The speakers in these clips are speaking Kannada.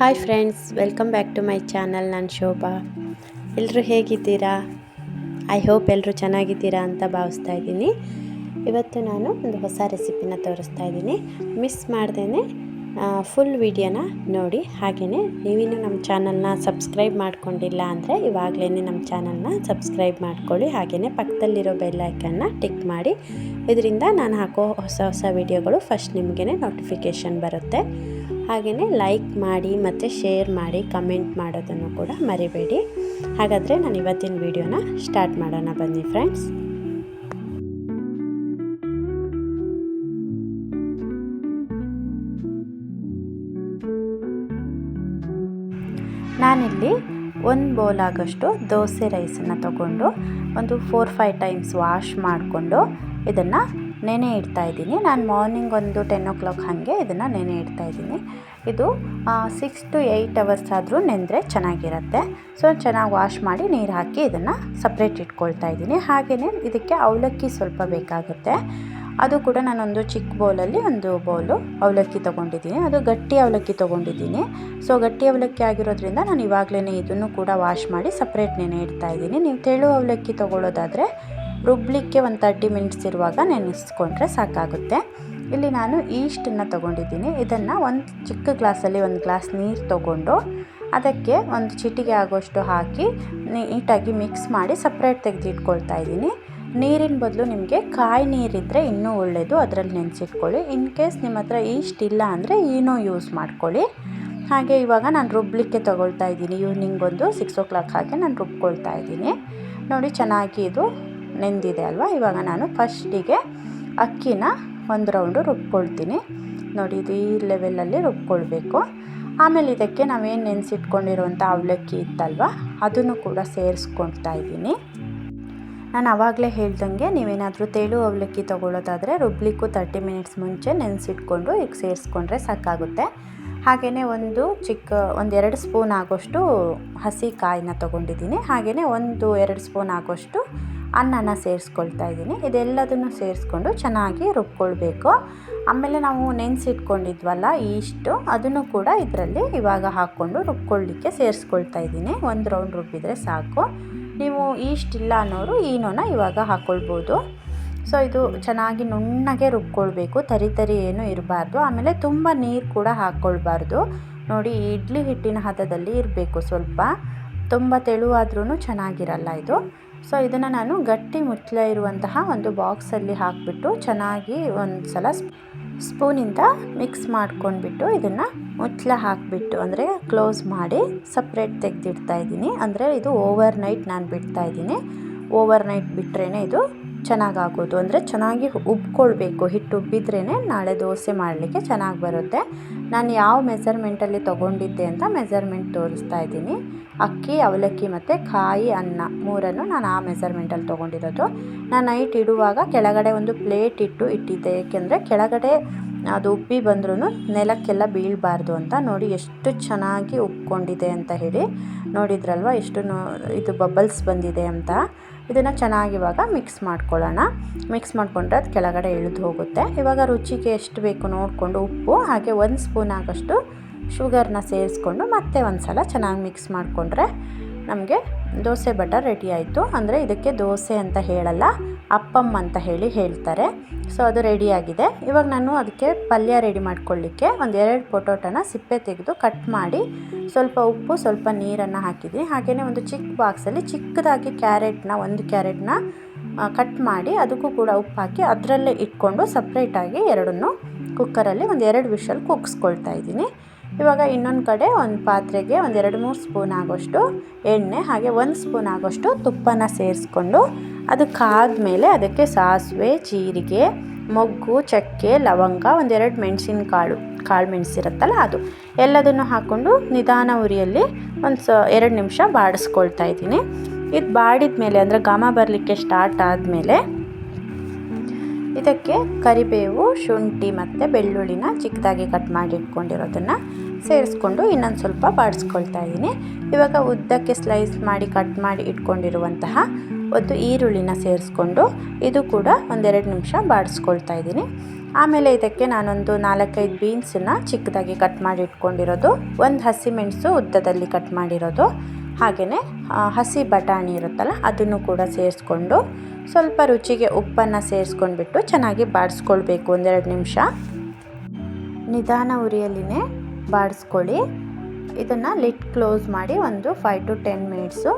Hi friends, welcome back to my channel. ನಾನು ಶೋಭಾ. ಎಲ್ಲರೂ ಹೇಗಿದ್ದೀರಾ? ಐ ಹೋಪ್ ಎಲ್ಲರೂ ಚೆನ್ನಾಗಿದ್ದೀರಾ ಅಂತ ಭಾವಿಸ್ತಾ ಇದ್ದೀನಿ. ಇವತ್ತು ನಾನು ಒಂದು ಹೊಸ ರೆಸಿಪಿನ ತೋರಿಸ್ತಾ ಇದ್ದೀನಿ. ಮಿಸ್ ಮಾಡ್ದೇ ಫುಲ್ ವಿಡಿಯೋನ ನೋಡಿ. ಹಾಗೆಯೇ ನೀವಿನ್ನೂ ನಮ್ಮ ಚಾನಲ್ನ ಸಬ್ಸ್ಕ್ರೈಬ್ ಮಾಡ್ಕೊಂಡಿಲ್ಲ ಅಂದರೆ ಇವಾಗಲೇ ನಮ್ಮ ಚಾನಲ್ನ ಸಬ್ಸ್ಕ್ರೈಬ್ ಮಾಡ್ಕೊಳ್ಳಿ. ಹಾಗೆಯೇ ಪಕ್ಕದಲ್ಲಿರೋ ಬೆಲ್ ಐಕನ್ನ ಟಿಕ್ ಮಾಡಿ. ಇದರಿಂದ ನಾನು ಹಾಕೋ ಹೊಸ ವಿಡಿಯೋಗಳು ಫಸ್ಟ್ ನಿಮಗೇ ನೋಟಿಫಿಕೇಷನ್ ಬರುತ್ತೆ. ಹಾಗೆಯೇ ಲೈಕ್ ಮಾಡಿ ಮತ್ತು ಶೇರ್ ಮಾಡಿ, ಕಮೆಂಟ್ ಮಾಡೋದನ್ನು ಕೂಡ ಮರಿಬೇಡಿ. ಹಾಗಾದರೆ ನಾನು ಇವತ್ತಿನ ವಿಡಿಯೋನ ಸ್ಟಾರ್ಟ್ ಮಾಡೋಣ ಬನ್ನಿ ಫ್ರೆಂಡ್ಸ್. ನಾನಿಲ್ಲಿ 1 ಬೌಲ್ ಆಗೋಷ್ಟು ದೋಸೆ ರೈಸನ್ನು ತಗೊಂಡು ಒಂದು 4-5 ಟೈಮ್ಸ್ ವಾಶ್ ಮಾಡಿಕೊಂಡು ಇದನ್ನು ನೆನೆ ಇಡ್ತಾ ಇದ್ದೀನಿ. ನಾನು ಮಾರ್ನಿಂಗ್ ಒಂದು 10 o'clock ಹಾಗೆ ಇದನ್ನು ನೆನೆ ಇಡ್ತಾ ಇದ್ದೀನಿ. ಇದು 6 to 8 hours ಆದರೂ ನೆಂದರೆ ಚೆನ್ನಾಗಿರುತ್ತೆ. ಸೊ ಚೆನ್ನಾಗಿ ವಾಶ್ ಮಾಡಿ ನೀರು ಹಾಕಿ ಇದನ್ನು ಸಪ್ರೇಟ್ ಇಟ್ಕೊಳ್ತಾ ಇದ್ದೀನಿ. ಹಾಗೆಯೇ ಇದಕ್ಕೆ ಅವಲಕ್ಕಿ ಸ್ವಲ್ಪ ಬೇಕಾಗುತ್ತೆ. ಅದು ಕೂಡ ನಾನೊಂದು ಚಿಕ್ಕ ಬೌಲಲ್ಲಿ 1 ಬೌಲು ಅವಲಕ್ಕಿ ತೊಗೊಂಡಿದ್ದೀನಿ. ಅದು ಗಟ್ಟಿ ಅವಲಕ್ಕಿ ತೊಗೊಂಡಿದ್ದೀನಿ. ಸೊ ಗಟ್ಟಿ ಅವಲಕ್ಕಿ ಆಗಿರೋದ್ರಿಂದ ನಾನು ಇವಾಗಲೇ ಇದನ್ನು ಕೂಡ ವಾಶ್ ಮಾಡಿ ಸಪ್ರೇಟ್ ನೆನೆ ಇಡ್ತಾ ಇದ್ದೀನಿ. ನೀವು ತೆಳು ಅವಲಕ್ಕಿ ತೊಗೊಳ್ಳೋದಾದರೆ ರುಬ್ಲಿಕ್ಕೆ ಒಂದು 30 minutes ಇರುವಾಗ ನೆನೆಸ್ಕೊಂಡ್ರೆ ಸಾಕಾಗುತ್ತೆ. ಇಲ್ಲಿ ನಾನು ಈಸ್ಟನ್ನು ತೊಗೊಂಡಿದ್ದೀನಿ. ಇದನ್ನು ಒಂದು ಚಿಕ್ಕ ಗ್ಲಾಸಲ್ಲಿ 1 ಗ್ಲಾಸ್ ನೀರು ತೊಗೊಂಡು ಅದಕ್ಕೆ ಒಂದು ಚಿಟಿಕೆ ಆಗೋಷ್ಟು ಹಾಕಿ ನೀಟಾಗಿ ಮಿಕ್ಸ್ ಮಾಡಿ ಸಪ್ರೇಟ್ ತೆಗೆದಿಟ್ಕೊಳ್ತಾ ಇದ್ದೀನಿ. ನೀರಿನ ಬದಲು ನಿಮಗೆ ಕಾಯಿ ನೀರಿದ್ದರೆ ಇನ್ನೂ ಒಳ್ಳೆಯದು, ಅದರಲ್ಲಿ ನೆನೆಸಿಟ್ಕೊಳ್ಳಿ. ಇನ್ ಕೇಸ್ ನಿಮ್ಮ ಹತ್ರ ಈಸ್ಟ್ ಇಲ್ಲ ಅಂದರೆ ಈನೋ ಯೂಸ್ ಮಾಡ್ಕೊಳ್ಳಿ. ಹಾಗೆ ಇವಾಗ ನಾನು ರುಬ್ಲಿಕ್ಕೆ ತೊಗೊಳ್ತಾ ಇದ್ದೀನಿ. ಈವ್ನಿಂಗ್ ಒಂದು 6 o'clock ಹಾಗೆ ನಾನು ರುಬ್ಕೊಳ್ತಾ ಇದ್ದೀನಿ. ನೋಡಿ ಚೆನ್ನಾಗಿ ಇದು ನೆಂದಿದೆ ಅಲ್ವಾ. ಇವಾಗ ನಾನು ಫಸ್ಟಿಗೆ ಅಕ್ಕಿನ 1 ರೌಂಡು ರುಬ್ಕೊಳ್ತೀನಿ. ನೋಡಿ ಇದು ಈ ಲೆವೆಲಲ್ಲಿ ರುಬ್ಕೊಳ್ಬೇಕು. ಆಮೇಲೆ ಇದಕ್ಕೆ ನಾವೇನು ನೆನೆಸಿಟ್ಕೊಂಡಿರುವಂಥ ಅವಲಕ್ಕಿ ಇತ್ತಲ್ವ ಅದನ್ನು ಕೂಡ ಸೇರಿಸ್ಕೊಳ್ತಾ ಇದ್ದೀನಿ. ನಾನು ಆವಾಗಲೇ ಹೇಳ್ದಂಗೆ ನೀವೇನಾದರೂ ತೆಳು ಅವಲಕ್ಕಿ ತೊಗೊಳ್ಳೋದಾದರೆ ರುಬ್ಲಿಕ್ಕೂ 30 minutes ಮುಂಚೆ ನೆನೆಸಿಟ್ಕೊಂಡು ಈಗ ಸೇರಿಸ್ಕೊಂಡ್ರೆ ಸಾಕಾಗುತ್ತೆ. ಹಾಗೆಯೇ ಒಂದು 2 ಸ್ಪೂನ್ ಆಗೋಷ್ಟು ಹಸಿ ಕಾಯಿನ ತೊಗೊಂಡಿದ್ದೀನಿ. ಹಾಗೆಯೇ 1-2 ಸ್ಪೂನ್ ಆಗೋಷ್ಟು ಅನ್ನನ ಸೇರಿಸ್ಕೊಳ್ತಾ ಇದ್ದೀನಿ. ಇದೆಲ್ಲದನ್ನು ಸೇರಿಸ್ಕೊಂಡು ಚೆನ್ನಾಗಿ ರುಬ್ಕೊಳ್ಬೇಕು. ಆಮೇಲೆ ನಾವು ನೆನೆಸಿಟ್ಕೊಂಡಿದ್ವಲ್ಲ ಈಸ್ಟು, ಅದನ್ನು ಕೂಡ ಇದರಲ್ಲಿ ಇವಾಗ ಹಾಕ್ಕೊಂಡು ರುಬ್ಕೊಳ್ಳಿಕ್ಕೆ ಸೇರಿಸ್ಕೊಳ್ತಾ ಇದ್ದೀನಿ. 1 ರೌಂಡ್ ರುಬ್ಬಿದರೆ ಸಾಕು. ನೀವು ಈಸ್ಟ್ ಇಲ್ಲ ಅನ್ನೋರು ಈನೋನ ಇವಾಗ ಹಾಕ್ಕೊಳ್ಬೋದು. ಸೊ ಇದು ಚೆನ್ನಾಗಿ ನುಣ್ಣಗೆ ರುಬ್ಕೊಳ್ಬೇಕು. ತರಿ ಏನೂ ಇರಬಾರ್ದು. ಆಮೇಲೆ ತುಂಬ ನೀರು ಕೂಡ ಹಾಕ್ಕೊಳ್ಬಾರ್ದು. ನೋಡಿ ಇಡ್ಲಿ ಹಿಟ್ಟಿನ ಹದದಲ್ಲಿ ಇರಬೇಕು. ಸ್ವಲ್ಪ ತುಂಬ ತೆಳುವಾದ್ರೂ ಚೆನ್ನಾಗಿರಲ್ಲ ಇದು. ಸೊ ಇದನ್ನು ನಾನು ಗಟ್ಟಿ ಮುಚ್ಚಳ ಇರುವಂತಹ ಒಂದು ಬಾಕ್ಸಲ್ಲಿ ಹಾಕಿಬಿಟ್ಟು ಚೆನ್ನಾಗಿ ಒಂದು ಸಲ ಸ್ಪೂನಿಂದ ಮಿಕ್ಸ್ ಮಾಡ್ಕೊಂಡ್ಬಿಟ್ಟು ಇದನ್ನು ಮುಚ್ಚಳ ಹಾಕಿಬಿಟ್ಟು ಅಂದರೆ ಕ್ಲೋಸ್ ಮಾಡಿ ಸಪ್ರೇಟ್ ತೆಗೆದಿಡ್ತಾ ಇದ್ದೀನಿ. ಅಂದರೆ ಇದು ಓವರ್ ನೈಟ್ ನಾನು ಬಿಡ್ತಾ ಇದ್ದೀನಿ. ಓವರ್ ನೈಟ್ ಬಿಟ್ಟರೆ ಇದು ಚೆನ್ನಾಗಾಗೋದು. ಅಂದರೆ ಚೆನ್ನಾಗಿ ಉಬ್ಕೊಳ್ಬೇಕು. ಹಿಟ್ಟು ಉಬ್ಬಿದ್ರೇ ನಾಳೆ ದೋಸೆ ಮಾಡಲಿಕ್ಕೆ ಚೆನ್ನಾಗಿ ಬರುತ್ತೆ. ನಾನು ಯಾವ ಮೆಜರ್ಮೆಂಟಲ್ಲಿ ತೊಗೊಂಡಿದ್ದೆ ಅಂತ ಮೆಜರ್ಮೆಂಟ್ ತೋರಿಸ್ತಾ ಇದ್ದೀನಿ. ಅಕ್ಕಿ, ಅವಲಕ್ಕಿ ಮತ್ತು ಕಾಯಿ, ಅನ್ನ 3 ನಾನು ಆ ಮೆಜರ್ಮೆಂಟಲ್ಲಿ ತೊಗೊಂಡಿರೋದು. ನಾನು ನೈಟ್ ಇಡುವಾಗ ಕೆಳಗಡೆ ಒಂದು ಪ್ಲೇಟ್ ಇಟ್ಟಿದ್ದೆ. ಏಕೆಂದರೆ ಕೆಳಗಡೆ ಅದು ಉಬ್ಬಿ ಬಂದ್ರೂ ನೆಲಕ್ಕೆಲ್ಲ ಬೀಳಬಾರ್ದು ಅಂತ. ನೋಡಿ ಎಷ್ಟು ಚೆನ್ನಾಗಿ ಉಬ್ಕೊಂಡಿದೆ ಅಂತ ಹೇಳಿ. ನೋಡಿದ್ರಲ್ವ ಎಷ್ಟು ಇದು ಬಬಲ್ಸ್ ಬಂದಿದೆ ಅಂತ. ಇದನ್ನು ಚೆನ್ನಾಗಿ ಇವಾಗ ಮಿಕ್ಸ್ ಮಾಡ್ಕೊಳ್ಳೋಣ. ಮಿಕ್ಸ್ ಮಾಡಿಕೊಂಡ್ರೆ ಅದು ಕೆಳಗಡೆ ಇಳಿದು ಹೋಗುತ್ತೆ. ಇವಾಗ ರುಚಿಗೆ ಎಷ್ಟು ಬೇಕು ನೋಡಿಕೊಂಡು ಉಪ್ಪು ಹಾಗೆ 1 ಸ್ಪೂನ್ ಆಗೋಷ್ಟು ಶುಗರ್ನ ಸೇರಿಸ್ಕೊಂಡು ಮತ್ತೆ ಒಂದು ಸಲ ಚೆನ್ನಾಗಿ ಮಿಕ್ಸ್ ಮಾಡಿಕೊಂಡ್ರೆ ನಮಗೆ ದೋಸೆ ಬಟರ್ ರೆಡಿ ಆಯಿತು. ಅಂದರೆ ಇದಕ್ಕೆ ದೋಸೆ ಅಂತ ಹೇಳಲ್ಲ, ಅಪ್ಪಮ್ ಅಂತ ಹೇಳ್ತಾರೆ. ಸೊ ಅದು ರೆಡಿಯಾಗಿದೆ. ಇವಾಗ ನಾನು ಅದಕ್ಕೆ ಪಲ್ಯ ರೆಡಿ ಮಾಡ್ಕೊಳ್ಳಿಕ್ಕೆ 2 ಪೊಟೊಟೊನ ಸಿಪ್ಪೆ ತೆಗೆದು ಕಟ್ ಮಾಡಿ ಸ್ವಲ್ಪ ಉಪ್ಪು ಸ್ವಲ್ಪ ನೀರನ್ನು ಹಾಕಿದ್ದೀನಿ. ಹಾಗೆಯೇ ಒಂದು ಚಿಕ್ಕ ಬಾಕ್ಸಲ್ಲಿ ಚಿಕ್ಕದಾಗಿ 1 ಕ್ಯಾರೆಟ್ನ ಕಟ್ ಮಾಡಿ ಅದಕ್ಕೂ ಕೂಡ ಉಪ್ಪು ಹಾಕಿ ಅದರಲ್ಲೇ ಇಟ್ಕೊಂಡು ಸಪ್ರೇಟಾಗಿ ಎರಡನ್ನೂ ಕುಕ್ಕರಲ್ಲಿ 2 ವಿಷಲ್ ಕೂಗಿಸ್ಕೊಳ್ತಾ ಇದ್ದೀನಿ. ಇವಾಗ ಇನ್ನೊಂದು ಕಡೆ ಒಂದು ಪಾತ್ರೆಗೆ 2-3 ಸ್ಪೂನ್ ಆಗೋಷ್ಟು ಎಣ್ಣೆ ಹಾಗೆ 1 ಸ್ಪೂನ್ ಆಗೋಷ್ಟು ತುಪ್ಪನ ಸೇರಿಸ್ಕೊಂಡು ಅದು ಕಾದ್ಮೇಲೆ ಅದಕ್ಕೆ ಸಾಸಿವೆ, ಜೀರಿಗೆ, ಮೊಗ್ಗು, ಚಕ್ಕೆ, ಲವಂಗ, 2 ಮೆಣಸಿನಕಾಳು, ಕಾಳು ಮೆಣಸಿರುತ್ತಲ್ಲ ಅದು ಎಲ್ಲದನ್ನು ಹಾಕ್ಕೊಂಡು ನಿಧಾನ ಉರಿಯಲ್ಲಿ 2 ನಿಮಿಷ ಬಾಡಿಸ್ಕೊಳ್ತಾ ಇದ್ದೀನಿ. ಇದು ಬಾಡಿದ ಮೇಲೆ ಅಂದರೆ ಘಮ ಬರಲಿಕ್ಕೆ ಸ್ಟಾರ್ಟ್ ಆದಮೇಲೆ ಇದಕ್ಕೆ ಕರಿಬೇವು, ಶುಂಠಿ ಮತ್ತು ಬೆಳ್ಳುಳ್ಳಿನ ಚಿಕ್ಕದಾಗಿ ಕಟ್ ಮಾಡಿ ಇಟ್ಕೊಂಡಿರೋದನ್ನು ಸೇರಿಸ್ಕೊಂಡು ಇನ್ನೊಂದು ಸ್ವಲ್ಪ ಬಾಡಿಸ್ಕೊಳ್ತಾ ಇದ್ದೀನಿ. ಇವಾಗ ಉದ್ದಕ್ಕೆ ಸ್ಲೈಸ್ ಮಾಡಿ ಕಟ್ ಮಾಡಿ ಇಟ್ಕೊಂಡಿರುವಂತಹ ಒಂದು ಈರುಳ್ಳಿನ ಸೇರಿಸ್ಕೊಂಡು ಇದು ಕೂಡ 2 ನಿಮಿಷ ಬಾಡಿಸ್ಕೊಳ್ತಾ ಇದ್ದೀನಿ. ಆಮೇಲೆ ಇದಕ್ಕೆ ನಾನೊಂದು 4-5 ಬೀನ್ಸನ್ನು ಚಿಕ್ಕದಾಗಿ ಕಟ್ ಮಾಡಿ ಇಟ್ಕೊಂಡಿರೋದು, ಒಂದು ಹಸಿಮೆಣಸು ಉದ್ದದಲ್ಲಿ ಕಟ್ ಮಾಡಿರೋದು, ಹಾಗೆಯೇ ಹಸಿ ಬಟಾಣಿ ಇರುತ್ತಲ್ಲ ಅದನ್ನು ಕೂಡ ಸೇರಿಸ್ಕೊಂಡು ಸ್ವಲ್ಪ ರುಚಿಗೆ ಉಪ್ಪನ್ನು ಸೇರಿಸ್ಕೊಂಡ್ಬಿಟ್ಟು ಚೆನ್ನಾಗಿ ಬಾಡಿಸ್ಕೊಳ್ಬೇಕು. 1-2 ನಿಮಿಷ ನಿಧಾನ ಉರಿಯಲ್ಲಿನೇ ಬಾಡಿಸ್ಕೊಳ್ಳಿ. ಇದನ್ನು ಲಿಡ್ ಕ್ಲೋಸ್ ಮಾಡಿ ಒಂದು 5 to 10 ಮಿನಿಟ್ಸು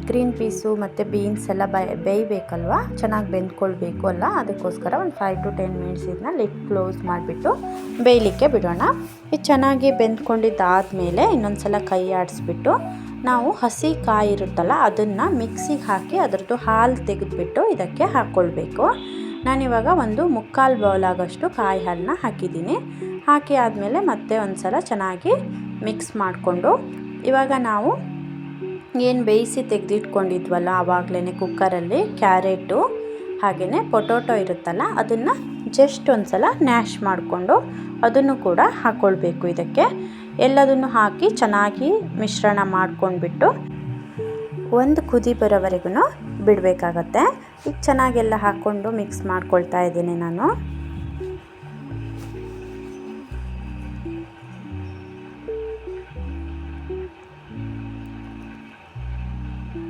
ಗ್ರೀನ್ ಪೀಸು ಮತ್ತು ಬೀನ್ಸ್ ಎಲ್ಲ ಬೇಯಬೇಕಲ್ವ, ಚೆನ್ನಾಗಿ ಬೆಂದ್ಕೊಳ್ಬೇಕು ಅಲ್ಲ, ಅದಕ್ಕೋಸ್ಕರ ಒಂದು 5 to 10 ಮಿನಿಟ್ಸ್ ಇದನ್ನ ಲಿಡ್ ಕ್ಲೋಸ್ ಮಾಡಿಬಿಟ್ಟು ಬೇಯಲಿಕ್ಕೆ ಬಿಡೋಣ. ಇದು ಚೆನ್ನಾಗಿ ಬೆಂದ್ಕೊಂಡಿದ್ದಾದಮೇಲೆ ಇನ್ನೊಂದು ಸಲ ಕೈ ಆಡಿಸ್ಬಿಟ್ಟು ನಾವು ಹಸಿ ಕಾಯಿ ಇರುತ್ತಲ್ಲ ಅದನ್ನು ಮಿಕ್ಸಿಗೆ ಹಾಕಿ ಅದರದ್ದು ಹಾಲು ತೆಗೆದುಬಿಟ್ಟು ಇದಕ್ಕೆ ಹಾಕ್ಕೊಳ್ಬೇಕು. ನಾನಿವಾಗ ಒಂದು 3/4 ಬೌಲ್ ಆಗೋಷ್ಟು ಕಾಯಿ ಹಾಲನ್ನ ಹಾಕಿದ್ದೀನಿ. ಹಾಕಿ ಆದಮೇಲೆ ಮತ್ತೆ ಒಂದು ಸಲ ಚೆನ್ನಾಗಿ ಮಿಕ್ಸ್ ಮಾಡಿಕೊಂಡು ಇವಾಗ ನಾವು ಏನು ಬೇಯಿಸಿ ತೆಗೆದಿಟ್ಕೊಂಡಿದ್ವಲ್ಲ ಆವಾಗಲೇ ಕುಕ್ಕರಲ್ಲಿ ಕ್ಯಾರೆಟು ಹಾಗೆಯೇ ಪೊಟೊಟೊ ಇರುತ್ತಲ್ಲ ಅದನ್ನು ಜಸ್ಟ್ ಒಂದು ಸಲ ನ್ಯಾಶ್ ಮಾಡಿಕೊಂಡು ಅದನ್ನು ಕೂಡ ಹಾಕ್ಕೊಳ್ಬೇಕು. ಇದಕ್ಕೆ ಎಲ್ಲದನ್ನು ಹಾಕಿ ಚೆನ್ನಾಗಿ ಮಿಶ್ರಣ ಮಾಡ್ಕೊಂಡ್ಬಿಟ್ಟು ಒಂದು ಕುದಿ ಬರೋವರೆಗೂ ಬಿಡಬೇಕಾಗತ್ತೆ. ಈಗ ಚೆನ್ನಾಗೆಲ್ಲ ಹಾಕ್ಕೊಂಡು ಮಿಕ್ಸ್ ಮಾಡ್ಕೊಳ್ತಾ ಇದ್ದೀನಿ ನಾನು.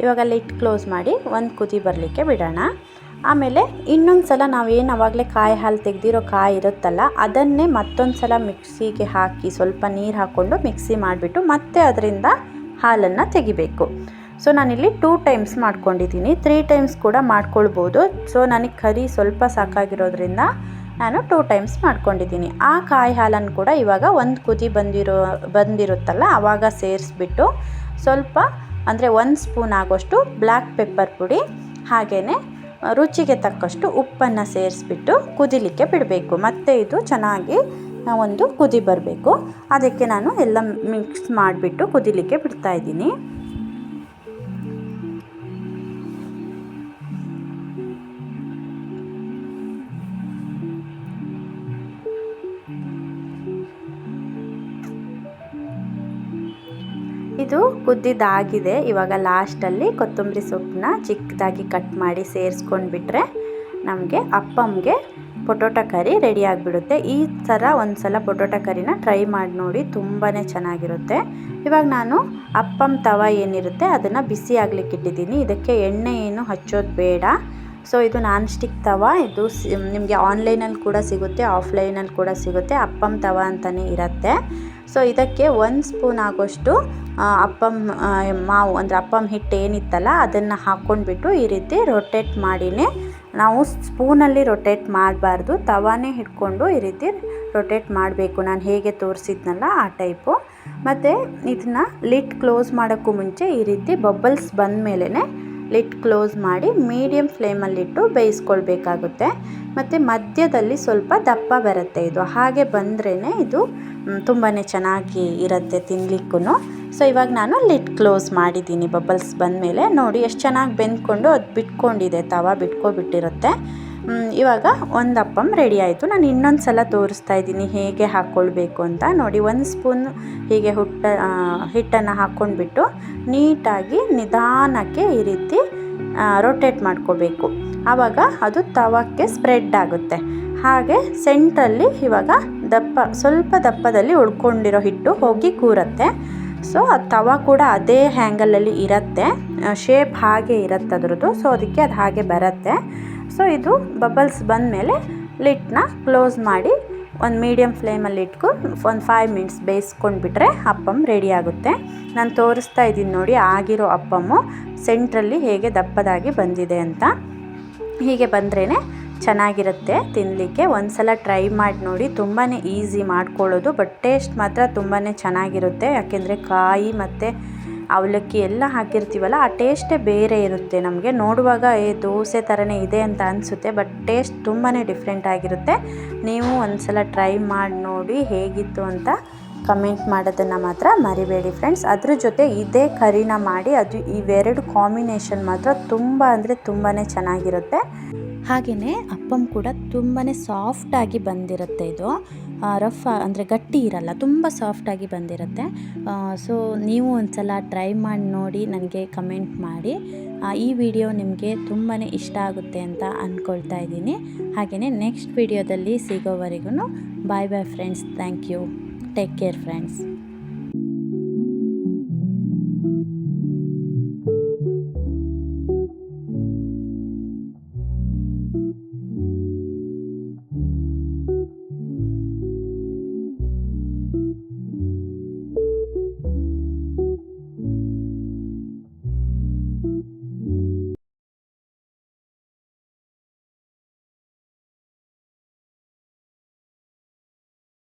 ಇವಾಗ ಲಿಡ್ ಕ್ಲೋಸ್ ಮಾಡಿ ಒಂದು ಕುದಿ ಬರಲಿಕ್ಕೆ ಬಿಡೋಣ. ಆಮೇಲೆ ಇನ್ನೊಂದು ಸಲ ನಾವೇನು ಆವಾಗಲೇ ಕಾಯಿ ಹಾಲು ತೆಗೆದಿರೋ ಕಾಯಿ ಇರುತ್ತಲ್ಲ ಅದನ್ನೇ ಮತ್ತೊಂದು ಸಲ ಮಿಕ್ಸಿಗೆ ಹಾಕಿ ಸ್ವಲ್ಪ ನೀರು ಹಾಕ್ಕೊಂಡು ಮಿಕ್ಸಿ ಮಾಡಿಬಿಟ್ಟು ಮತ್ತೆ ಅದರಿಂದ ಹಾಲನ್ನು ತೆಗಿಬೇಕು. ಸೊ ನಾನಿಲ್ಲಿ 2 ಟೈಮ್ಸ್ ಮಾಡ್ಕೊಂಡಿದ್ದೀನಿ, 3 ಟೈಮ್ಸ್ ಕೂಡ ಮಾಡ್ಕೊಳ್ಬೋದು. ಸೊ ನನಗೆ ಕರಿ ಸ್ವಲ್ಪ ಸಾಕಾಗಿರೋದ್ರಿಂದ ನಾನು 2 ಟೈಮ್ಸ್ ಮಾಡ್ಕೊಂಡಿದ್ದೀನಿ. ಆ ಕಾಯಿ ಹಾಲನ್ನು ಕೂಡ ಇವಾಗ ಒಂದು ಕುದಿ ಬಂದಿರುತ್ತಲ್ಲ ಆವಾಗ ಸೇರಿಸ್ಬಿಟ್ಟು ಸ್ವಲ್ಪ ಅಂದರೆ 1 ಸ್ಪೂನ್ ಆಗೋಷ್ಟು ಬ್ಲ್ಯಾಕ್ ಪೆಪ್ಪರ್ ಪುಡಿ ಹಾಗೆಯೇ ರುಚಿಗೆ ತಕ್ಕಷ್ಟು ಉಪ್ಪನ್ನು ಸೇರಿಸ್ಬಿಟ್ಟು ಕುದಿಲಿಕ್ಕೆ ಬಿಡಬೇಕು. ಮತ್ತು ಇದು ಚೆನ್ನಾಗಿ ಒಂದು ಕುದಿ ಬರಬೇಕು. ಅದಕ್ಕೆ ನಾನು ಎಲ್ಲ ಮಿಕ್ಸ್ ಮಾಡಿಬಿಟ್ಟು ಕುದಿಲಿಕ್ಕೆ ಬಿಡ್ತಾಯಿದ್ದೀನಿ. ಇದು ಕುದ್ದಿದ್ದಾಗಿದೆ. ಇವಾಗ ಲಾಸ್ಟಲ್ಲಿ ಕೊತ್ತಂಬರಿ ಸೊಪ್ಪನ್ನ ಚಿಕ್ಕದಾಗಿ ಕಟ್ ಮಾಡಿ ಸೇರಿಸ್ಕೊಂಡ್ಬಿಟ್ರೆ ನಮಗೆ ಅಪ್ಪಮ್ಗೆ ಪೊಟೊಟೊ ಕರಿ ರೆಡಿ ಆಗಿಬಿಡುತ್ತೆ. ಈ ಥರ ಒಂದು ಸಲ ಪೊಟೊಟೊ ಕರಿನ ಟ್ರೈ ಮಾಡಿ ನೋಡಿ, ತುಂಬಾ ಚೆನ್ನಾಗಿರುತ್ತೆ. ಇವಾಗ ನಾನು ಅಪ್ಪಮ್ ತವ ಏನಿರುತ್ತೆ ಅದನ್ನು ಬಿಸಿ ಆಗಲಿಕ್ಕೆ ಇಟ್ಟಿದ್ದೀನಿ. ಇದಕ್ಕೆ ಎಣ್ಣೆ ಏನು ಹಚ್ಚೋದು ಬೇಡ. ಸೊ ಇದು ನಾನ್ ಸ್ಟಿಕ್ ತವ. ಇದು ನಿಮಗೆ ಆನ್ಲೈನಲ್ಲಿ ಕೂಡ ಸಿಗುತ್ತೆ, ಆಫ್ಲೈನಲ್ಲಿ ಕೂಡ ಸಿಗುತ್ತೆ. ಅಪ್ಪಮ್ ತವ ಅಂತಲೇ ಇರುತ್ತೆ. ಸೊ ಇದಕ್ಕೆ 1 ಸ್ಪೂನ್ ಆಗೋಷ್ಟು ಅಪ್ಪಮ್ ಮಾವು ಅಂದರೆ ಅಪ್ಪಮ್ ಹಿಟ್ಟು ಏನಿತ್ತಲ್ಲ ಅದನ್ನು ಹಾಕ್ಕೊಂಡ್ಬಿಟ್ಟು ಈ ರೀತಿ ರೊಟೇಟ್ ಮಾಡಿನೇ, ನಾವು ಸ್ಪೂನಲ್ಲಿ ರೊಟೇಟ್ ಮಾಡಬಾರ್ದು, ತವಾನೇ ಹಿಡ್ಕೊಂಡು ಈ ರೀತಿ ರೊಟೇಟ್ ಮಾಡಬೇಕು. ನಾನು ಹೇಗೆ ತೋರಿಸಿದ್ನಲ್ಲ ಆ ಟೈಪು. ಮತ್ತು ಇದನ್ನು ಲಿಡ್ ಕ್ಲೋಸ್ ಮಾಡೋಕ್ಕೂ ಮುಂಚೆ ಈ ರೀತಿ ಬಬಲ್ಸ್ ಬಂದ ಮೇಲೇ ಲಿಡ್ ಕ್ಲೋಸ್ ಮಾಡಿ ಮೀಡಿಯಮ್ ಫ್ಲೇಮಲ್ಲಿಟ್ಟು ಬೇಯಿಸ್ಕೊಳ್ಬೇಕಾಗುತ್ತೆ. ಮತ್ತು ಮಧ್ಯದಲ್ಲಿ ಸ್ವಲ್ಪ ದಪ್ಪ ಬರುತ್ತೆ. ಇದು ಹಾಗೆ ಬಂದ್ರೇ ಇದು ತುಂಬಾ ಚೆನ್ನಾಗಿ ಇರುತ್ತೆ ತಿನ್ನಲಿಕ್ಕೂ. ಸೊ ಇವಾಗ ನಾನು ಲಿಡ್ ಕ್ಲೋಸ್ ಮಾಡಿದ್ದೀನಿ. ಬಬಲ್ಸ್ ಬಂದಮೇಲೆ ನೋಡಿ ಎಷ್ಟು ಚೆನ್ನಾಗಿ ಬೆಂದ್ಕೊಂಡು ಅದು ಬಿಟ್ಕೊಂಡಿದೆ, ತವ ಬಿಟ್ಕೊಬಿಟ್ಟಿರುತ್ತೆ. ಇವಾಗ ಒಂದು ಅಪ್ಪಮ್ ರೆಡಿ ಆಯಿತು. ನಾನು ಇನ್ನೊಂದು ಸಲ ತೋರಿಸ್ತಾ ಇದ್ದೀನಿ ಹೇಗೆ ಹಾಕ್ಕೊಳ್ಬೇಕು ಅಂತ. ನೋಡಿ 1 ಸ್ಪೂನ್ ಹೀಗೆ ಹಿಟ್ಟನ್ನು ಹಾಕ್ಕೊಂಡ್ಬಿಟ್ಟು ನೀಟಾಗಿ ನಿಧಾನಕ್ಕೆ ಈ ರೀತಿ ರೊಟೇಟ್ ಮಾಡ್ಕೋಬೇಕು. ಆವಾಗ ಅದು ತವಕ್ಕೆ ಸ್ಪ್ರೆಡ್ ಆಗುತ್ತೆ. ಹಾಗೆ ಸೆಂಟ್ರಲ್ಲಿ ಇವಾಗ ಸ್ವಲ್ಪ ದಪ್ಪದಲ್ಲಿ ಉಳ್ಕೊಂಡಿರೋ ಹಿಟ್ಟು ಹೋಗಿ ಕೂರುತ್ತೆ. ಸೊ ಅದು ತವ ಕೂಡ ಅದೇ ಹ್ಯಾಂಗಲಲ್ಲಿ ಇರುತ್ತೆ, ಶೇಪ್ ಹಾಗೆ ಇರುತ್ತೆ ಅದರದ್ದು. ಸೊ ಅದಕ್ಕೆ ಅದು ಹಾಗೆ ಬರುತ್ತೆ. ಸೊ ಇದು ಬಬಲ್ಸ್ ಬಂದಮೇಲೆ ಲಿಡ್ನ ಕ್ಲೋಸ್ ಮಾಡಿ ಒಂದು ಮೀಡಿಯಮ್ ಫ್ಲೇಮಲ್ಲಿ ಇಟ್ಕೊಂಡು ಒಂದು 5 ಮಿನಿಟ್ಸ್ ಬೇಯಿಸ್ಕೊಂಡ್ಬಿಟ್ರೆ ಅಪ್ಪಮ್ ರೆಡಿ ಆಗುತ್ತೆ. ನಾನು ತೋರಿಸ್ತಾ ಇದ್ದೀನಿ ನೋಡಿ ಆಗಿರೋ ಅಪ್ಪಮ್ಮು ಸೆಂಟ್ರಲ್ಲಿ ಹೇಗೆ ದಪ್ಪದಾಗಿ ಬಂದಿದೆ ಅಂತ. ಹೀಗೆ ಬಂದ್ರೇ ಚೆನ್ನಾಗಿರುತ್ತೆ ತಿನ್ನಲಿಕ್ಕೆ. ಒಂದು ಸಲ ಟ್ರೈ ಮಾಡಿ ನೋಡಿ, ತುಂಬಾ ಈಸಿ ಮಾಡ್ಕೊಳ್ಳೋದು, ಬಟ್ ಟೇಸ್ಟ್ ಮಾತ್ರ ತುಂಬಾ ಚೆನ್ನಾಗಿರುತ್ತೆ. ಯಾಕೆಂದರೆ ಕಾಯಿ ಮತ್ತು ಅವಲಕ್ಕಿ ಎಲ್ಲ ಹಾಕಿರ್ತೀವಲ್ಲ ಆ ಟೇಸ್ಟೇ ಬೇರೆ ಇರುತ್ತೆ. ನಮಗೆ ನೋಡುವಾಗ ದೋಸೆ ಥರನೇ ಇದೆ ಅಂತ ಅನಿಸುತ್ತೆ, ಬಟ್ ಟೇಸ್ಟ್ ತುಂಬಾ ಡಿಫ್ರೆಂಟ್ ಆಗಿರುತ್ತೆ. ನೀವು ಒಂದು ಸಲ ಟ್ರೈ ಮಾಡಿ ನೋಡಿ ಹೇಗಿತ್ತು ಅಂತ ಕಮೆಂಟ್ ಮಾಡೋದನ್ನು ಮಾತ್ರ ಮರಿಬೇಡಿ ಫ್ರೆಂಡ್ಸ್. ಅದ್ರ ಜೊತೆ ಇದೇ ಕರಿನ ಮಾಡಿ, ಅದು ಇವೆರಡು ಕಾಂಬಿನೇಷನ್ ಮಾತ್ರ ತುಂಬ ಅಂದರೆ ತುಂಬಾ ಚೆನ್ನಾಗಿರುತ್ತೆ. ಹಾಗೆಯೇ ಅಪ್ಪಮ್ ಕೂಡ ತುಂಬಾ ಸಾಫ್ಟಾಗಿ ಬಂದಿರುತ್ತೆ ಇದು. ರಫ್ ಅಂದರೆ ಗಟ್ಟಿ ಇರಲ್ಲ, ತುಂಬ ಸಾಫ್ಟಾಗಿ ಬಂದಿರುತ್ತೆ. ಸೊ ನೀವು ಒಂದ್ಸಲ ಟ್ರೈ ಮಾಡಿ ನೋಡಿ ನನಗೆ ಕಮೆಂಟ್ ಮಾಡಿ. ಈ ವಿಡಿಯೋ ನಿಮಗೆ ತುಂಬಾ ಇಷ್ಟ ಆಗುತ್ತೆ ಅಂತ ಅಂದ್ಕೊಳ್ತಾ ಇದ್ದೀನಿ. ಹಾಗೆಯೇ ನೆಕ್ಸ್ಟ್ ವಿಡಿಯೋದಲ್ಲಿ ಸಿಗೋವರೆಗೂ bye bye friends. Thank you. Take care friends.